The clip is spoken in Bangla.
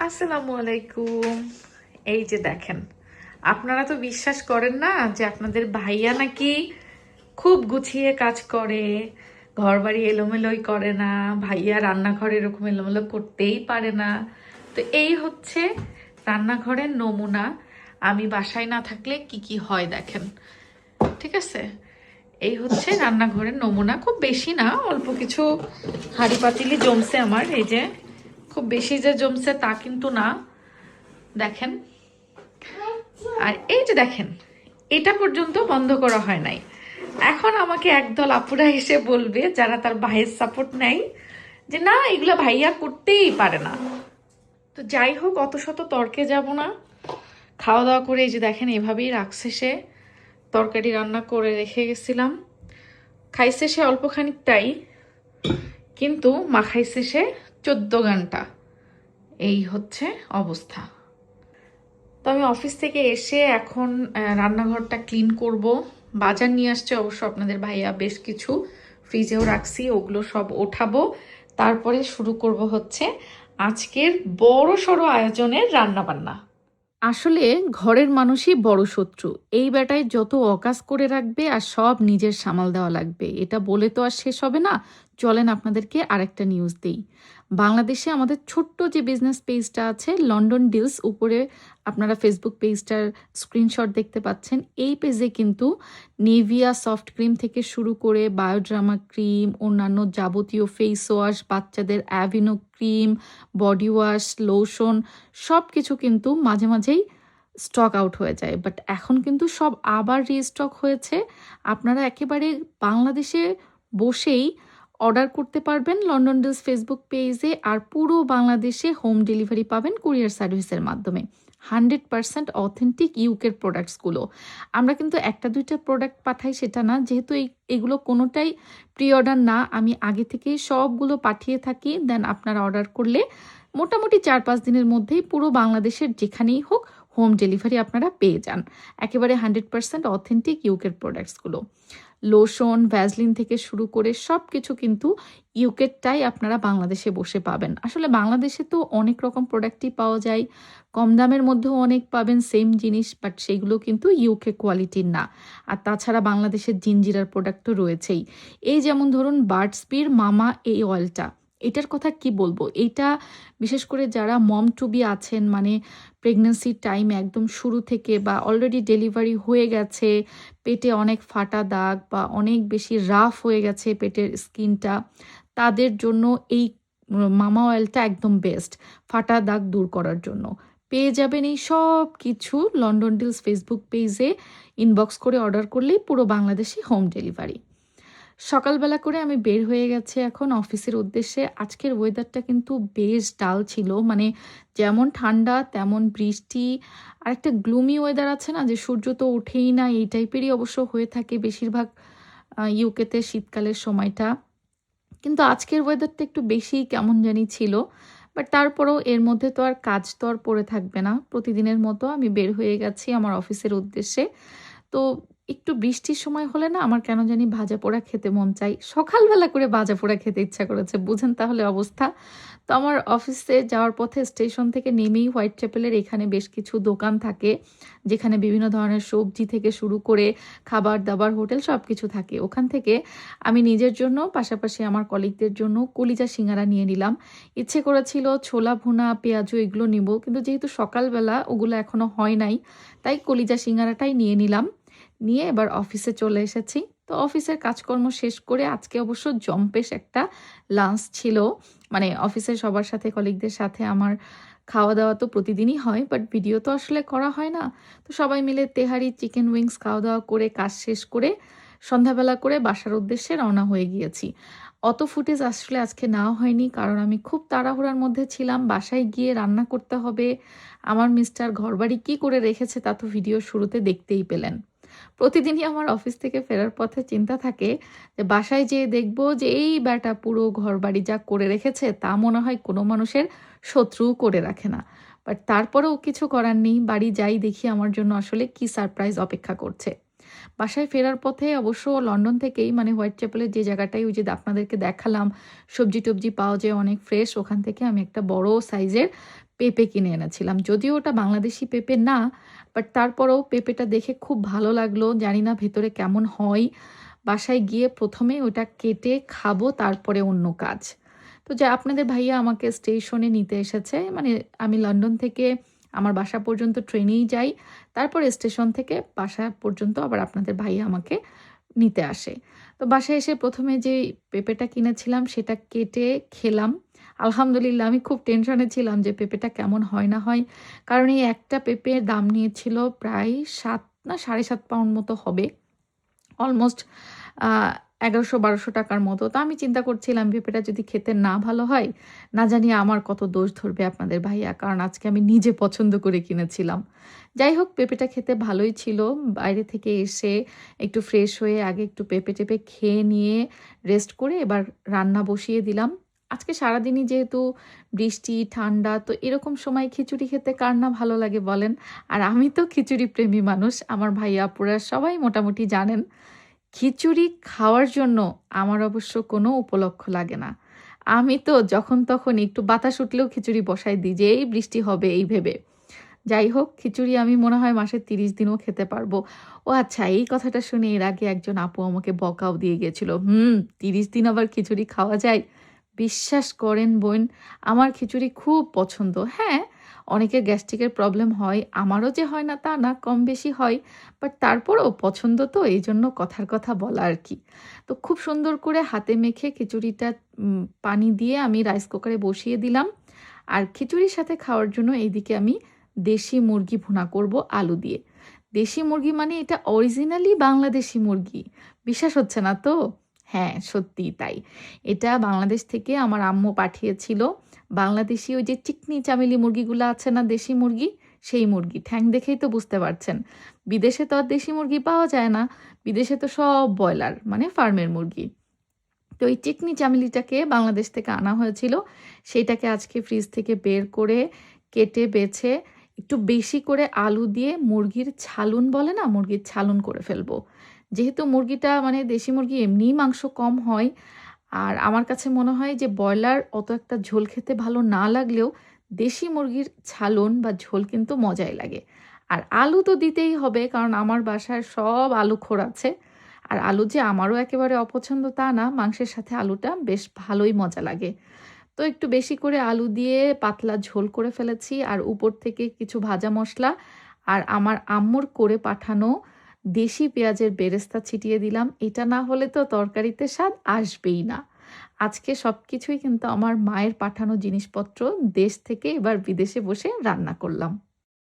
আসসালামু আলাইকুম। এই যে দেখেন, আপনারা তো বিশ্বাস করেন না যে আপনাদের ভাইয়া নাকি খুব গুছিয়ে কাজ করে, ঘরবাড়ি এলোমেলোই করে না। ভাইয়া রান্নাঘরে এরকম এলোমেলো করতেই পারে না। তো এই হচ্ছে রান্নাঘরের নমুনা। আমি বাসায় না থাকলে কি কি হয় দেখেন, ঠিক আছে? এই হচ্ছে রান্নাঘরের নমুনা, খুব বেশি না, অল্প কিছু হাঁড়ি পাতিলি জমছে আমার। এই যে খুব বেশি যে জমছে তা কিন্তু না, দেখেন। আর এই যে দেখেন, এটা পর্যন্ত বন্ধ করা হয় নাই। এখন আমাকে একদল আপুরা এসে বলবে যারা তার ভাইয়ের সাপোর্ট নেয় যে না, এগুলো ভাইয়া করতেই পারে না। তো যাই হোক, অত শত তর্কে যাব না। খাওয়া দাওয়া করে এই যে দেখেন এভাবেই রাখছে সে। তরকারি রান্না করে রেখে গেছিলাম, খাইছে সে অল্প খানিকটাই, কিন্তু মাখাইছে সে 14 ঘন্টা। এই হচ্ছে অবস্থা। তো আমি অফিস থেকে এসে এখন রান্নাঘরটা ক্লিন করব। বাজার নিয়ে আসছে অবশ্য আপনাদের ভাইয়া বেশ কিছু, ফ্রিজেও রাখছি, ওগুলো সব ওঠাবো। তারপরে শুরু করব হচ্ছে আজকের বড় সড়ো আয়োজনের রান্না বান্না। আসলে ঘরের মানুষই বড় শত্রু। এই বেটায় যত অকাজ করে রাখবে আর সব নিজের সামাল দেওয়া লাগবে, এটা বলে তো আর শেষ হবে না। চলেন আপনাদেরকে আরেকটা নিউজ দেই। বাংলাদেশে আমাদের ছোট্ট যে বিজনেস পেজটা আছে লন্ডন ডিলস, উপরে আপনারা ফেসবুক পেজটার স্ক্রিনশট দেখতে পাচ্ছেন। এই পেজে কিন্তু নিভিয়া সফট ক্রিম থেকে শুরু করে বায়োড্রামা ক্রিম, অন্যান্য যাবতীয় ফেস ওয়াশ, বাচ্চাদের Aveeno cream, body wash, lotion, সব কিছু কিন্তু মাঝে মাঝেই স্টক আউট হয়ে যায়, বাট এখন কিন্তু সব আবার রিস্টক হয়েছে। আপনারা একেবারে বাংলাদেশে বসেই অর্ডার করতে পারবেন লন্ডন ডিলস ফেসবুক পেজে, আর পুরো বাংলাদেশে হোম ডেলিভারি পাবেন কুরিয়ার সার্ভিসের মাধ্যমে। 100% অথেন্টিক ইউকের প্রোডাক্টসগুলো। আমরা কিন্তু একটা দুইটা প্রোডাক্ট পাঠাই সেটা না, যেহেতু এগুলো কোনোটাই প্রি অর্ডার না, আমি আগে থেকেই সবগুলো পাঠিয়ে থাকি। দেন আপনারা অর্ডার করলে মোটামুটি 4-5 দিনের মধ্যেই পুরো বাংলাদেশের যেখানেই হোক হোম ডেলিভারি আপনারা পেয়ে যান। একেবারে 100% অথেন্টিক ইউকের প্রোডাক্টসগুলো, লোশন, ভ্যাসলিন থেকে শুরু করে সব কিছু কিন্তু ইউকেরটাই আপনারা বাংলাদেশে বসে পাবেন। আসলে বাংলাদেশে তো অনেক রকম প্রোডাক্টই পাওয়া যায়, কম দামের মধ্যেও অনেক পাবেন সেম জিনিস, বাট সেগুলো কিন্তু ইউকে কোয়ালিটির না। আর তাছাড়া বাংলাদেশের জিঞ্জিরার প্রোডাক্ট তো রয়েছেই। এই যেমন ধরুন বার্ডস বির মামা এই অয়েলটা, এটার কথা কি বলবো। এইটা বিশেষ করে যারা মম টু বি আছেন, মানে প্রেগন্যান্সির টাইম একদম শুরু থেকে বা অলরেডি ডেলিভারি হয়ে গেছে, পেটে অনেক ফাটা দাগ বা অনেক বেশি রাফ হয়ে গেছে পেটের স্কিনটা, তাদের জন্য এই মামা অয়েলটা একদম বেস্ট ফাটা দাগ দূর করার জন্য। পেয়ে যাবেন এই সব কিছু লন্ডন ডিলস ফেসবুক পেজে, ইনবক্স করে অর্ডার করলেই পুরো বাংলাদেশে হোম ডেলিভারি। সকালবেলা করে আমি বের হয়ে গেছি এখন অফিসের উদ্দেশ্যে। আজকের ওয়েদারটা কিন্তু বেশ ডাল ছিল, মানে যেমন ঠান্ডা তেমন বৃষ্টি, আর একটা গ্লুমি ওয়েদার আছে না, যে সূর্য তো ওঠেই না, এই টাইপেরই অবশ্য হয়ে থাকে বেশিরভাগ ইউকেতে শীতকালের সময়টা। কিন্তু আজকের ওয়েদারটা একটু বেশি কেমন জানি ছিল, বাট তারপরেও এর মধ্যে তো আর কাজ তো আর পড়ে থাকবে না। প্রতিদিনের মতো আমি বের হয়ে গেছি আমার অফিসের উদ্দেশ্যে। তো একটু বৃষ্টির সময় হলে না আমার কেন জানি ভাজা পোড়া খেতে মন চাই। সকালবেলা করে ভাজা পোড়া খেতে ইচ্ছা করেছে, বুঝেন তাহলে অবস্থা। তো আমার অফিসে যাওয়ার পথে স্টেশন থেকে নেমেই হোয়াইট চ্যাপেলের এখানে বেশ কিছু দোকান থাকে, যেখানে বিভিন্ন ধরনের সবজি থেকে শুরু করে খাবার দাবার হোটেল সব কিছু থাকে। ওখান থেকে আমি নিজের জন্য পাশাপাশি আমার কলিগদের জন্য কলিজা সিঙ্গারা নিয়ে নিলাম। ইচ্ছে করেছিল ছোলা ভুনা, পেঁয়াজু এগুলো নিব, কিন্তু যেহেতু সকালবেলা ওগুলো এখনো হয় নাই, তাই কলিজা সিঙ্গারাটাই নিয়ে নিলাম। নিয়ে এবার অফিসে চলে এসেছি। তো অফিসের কাজকর্ম শেষ করে আজকে অবশ্য জম্পেশ একটা লাঞ্চ ছিল, মানে অফিসের সবার সাথে কলিগদের সাথে আমার খাওয়া দাওয়া তো প্রতিদিনই হয়, বাট ভিডিও তো আসলে করা হয় না। তো সবাই মিলে তেহারি চিকেন উইংস খাওয়া দাওয়া করে কাজ শেষ করে সন্ধ্যাবেলা করে বাসার উদ্দেশ্যে রওনা হয়ে গিয়েছি। অত ফুটেজ আসলে আজকে নেওয়া হয়নি, কারণ আমি খুব তাড়াহুড়ার মধ্যে ছিলাম। বাসায় গিয়ে রান্না করতে হবে, আমার মিস্টার ঘরবাড়ি কী করে রেখেছে তা তো ভিডিও শুরুতে দেখতেই পেলেন। প্রতিদিনই আমার অফিস থেকে ফেরার পথে চিন্তা থাকে যে বাসায় যেয়ে দেখবো যে এই ব্যাটা পুরো ঘরবাড়ি যা করে রেখেছে তা মনে হয় কোনো মানুষের শত্রুও করে রাখে না। বাট তারপরেও কিছু করার নেই, বাড়ি যাই দেখি আমার জন্য আসলে কি সারপ্রাইজ অপেক্ষা করছে। বাসায় ফেরার পথে অবশ্য লন্ডন থেকেই, মানে হোয়াইট চ্যাপেলের যে জায়গাটায় ওই যে আপনাদেরকে দেখালাম সবজি টবজি পাওয়া যায় অনেক ফ্রেশ, ওখান থেকে আমি একটা বড় সাইজের পেঁপে কিনে এনেছিলাম। যদিও ওটা বাংলাদেশি পেঁপে না, বাট তারপরেও পেঁপেটা দেখে খুব ভালো লাগলো। জানি না ভেতরে কেমন হয়। বাসায় গিয়ে ১ম এ ওটা কেটে খাবো, তারপরে অন্য কাজ। তো যা আপনাদের ভাইয়া আমাকে স্টেশনে নিতে এসেছে। মানে আমি লন্ডন থেকে আমার বাসা পর্যন্ত ট্রেনেই যাই। তারপর স্টেশন থেকে বাসা পর্যন্ত আবার আপনাদের ভাইয়া আমাকে নিতে আসে। তো বাসায় এসে ১ম এ যেই পেঁপেটা কিনেছিলাম সেটা কেটে খেলাম। আলহামদুলিল্লাহ, আমি খুব টেনশনে ছিলাম যে পেঁপেটা কেমন হয় না হয়। কারণ এই একটা পেঁপের দাম নিয়েছিল প্রায় ৭ না ৭.৫ পাউন্ড মতো হবে। অলমোস্ট আ ১১০০-১২০০ টাকার মতো। তো আমি চিন্তা করছিলাম পেঁপেটা যদি খেতে না ভালো হয়, না জানি আমার কত দোষ ধরবে আপনাদের ভাইয়া। কারণ আজকে আমি নিজে পছন্দ করে কিনেছিলাম। যাই হোক, পেঁপেটা খেতে ভালোই ছিল। বাইরে থেকে এসে একটু ফ্রেশ হয়ে আগে একটু পেঁপে-টেপে খেয়ে নিয়ে রেস্ট করে এবার রান্না বসিয়ে দিলাম। আজকে সারাদিনই যেহেতু বৃষ্টি, ঠান্ডা, তো এরকম সময় খিচুড়ি খেতে কার না ভালো লাগে বলেন? আর আমি তো খিচুড়ি প্রেমী মানুষ। আমার ভাইয়া আপুরা সবাই মোটামুটি জানেন। খিচুড়ি খাওয়ার জন্য আমার অবশ্য কোনো উপলক্ষ লাগে না। আমি তো যখন তখন একটু বাতাস উঠলেও খিচুড়ি বসায় দিই যে এই বৃষ্টি হবে এই ভেবে। যাই হোক, খিচুড়ি আমি মনে হয় মাসে ৩০ দিনও খেতে পারবো। ও আচ্ছা, এই কথাটা শুনে এর আগে একজন আপু আমাকে বকাও দিয়ে গিয়েছিল। ৩০ দিন আবার খিচুড়ি খাওয়া যায়? বিশ্বাস করেন বোন, আমার খিচুড়ি খুব পছন্দ। হ্যাঁ, অনেকের গ্যাস্ট্রিকের প্রবলেম হয়। আমারও যে হয় না তা না, কম বেশি হয়। বাট তারপরেও পছন্দ তো, এইজন্য কথার কথা বলা আরকি। তো খুব সুন্দর করে হাতে মেখে খিচুড়িটা পানি দিয়ে আমি রাইস কুকারে বসিয়ে দিলাম। আর খিচুড়ির সাথে খাওয়ার জন্য এইদিকে আমি দেশি মুরগি ভুনা করব আলু দিয়ে। দেশি মুরগি মানে এটা অরিজিনালি বাংলাদেশি মুরগি। বিশ্বাস হচ্ছে না তো? হ্যাঁ, সত্যিই তাই। এটা বাংলাদেশ থেকে আমার আম্মু পাঠিয়েছিল। বাংলাদেশি ওই যে চিকনি চামেলি মুরগিগুলো আছে না, দেশি মুরগি? সেই মুরগি। ঠ্যাং দেখেই তো বুঝতে পারছেন। বিদেশে তো আর দেশি মুরগি পাওয়া যায় না। বিদেশে তো সব ব্রয়লার, মানে ফার্মের মুরগি। তো এই চিকনি চামেলিটাকে বাংলাদেশ থেকে আনা হয়েছিল। সেইটাকে আজকে ফ্রিজ থেকে বের করে কেটে বেছে একটু বেশি করে আলু দিয়ে মুরগির ছালুন বলে না? মুরগির ছালুন করে ফেলবো। যেহেতু মুরগিটা মানে দেশি মুরগি এমনিই মাংস কম হয়। আর আমার কাছে মনে হয় যে ব্রয়লার অত একটা ঝোল খেতে ভালো না লাগলেও দেশি মুরগির ছালুন বা ঝোল কিন্তু মজাই লাগে। আর আলু তো দিতেই হবে, কারণ আমার বাসায় সব আলুখোর আছে। আর আলু যে আমারও একেবারে অপছন্দ তা না, মাংসের সাথে আলুটা বেশ ভালোই মজা লাগে। তো একটু বেশি করে আলু দিয়ে পাতলা ঝোল করে ফেলেছি, আর উপর থেকে কিছু ভাজা মসলা আর আমার আম্মুর করে পাঠানো দেশি পেঁয়াজের বেরেস্তা ছিটিয়ে দিলাম। এটা না হলে তো তরকারিতে স্বাদ আসবেই না। আজকে সবকিছুই কিন্তু আমার মায়ের পাঠানো জিনিসপত্র, দেশ থেকে এবার বিদেশে বসে রান্না করলাম।